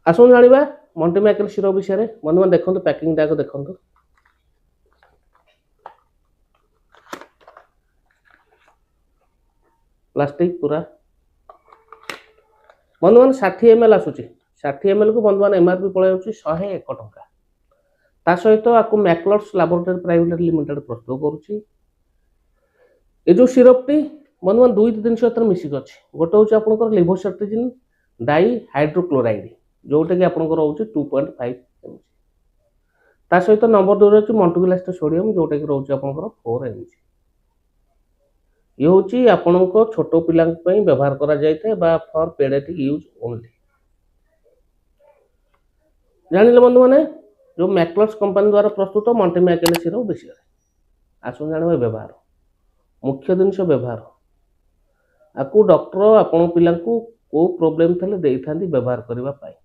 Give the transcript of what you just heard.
आसुन जानिबा मल्टीमैकेल syrup विषय में। बंधु देखो पैकिंग टाक देखो, प्लास्टिक पूरा बंधु मान 60 ml आसूची 60 ml को बंधु मान एमआरपी पड़े 101 टंका। ता सहित आपको मैक्लोड्स लैबोरेटरी प्राइवेट लिमिटेड प्रस्तुत करुच्ची। ये जो सिरपटी बंधु मान दुईट जिन मिसिक अच्छी गोटे हूँ आपंकर लिभोसेट्रिजिन डाई हाइड्रोक्लोराइड जोटा कि आपंकर रोचे 2.5 mg। ता सहित नंबर 2 रोचे मल्टीग्लास्ट सोडियम जोटा कि रोचे आपंकर 4 mg। ये हूँ आपण छोट पिला व्यवहार करा जाए फॉर पेडियाट्रिक यूज ओनली। जानिले बंधु मैंने जो मैक्लोड्स कंपनी द्वारा प्रस्तुत मल्टीमैकेल सिरप विषय आसुन जाना व्यवहार मुख्य जिनस व्यवहार आपको डॉक्टर आपण पिला को प्रोब्लेम थे व्यवहार करने।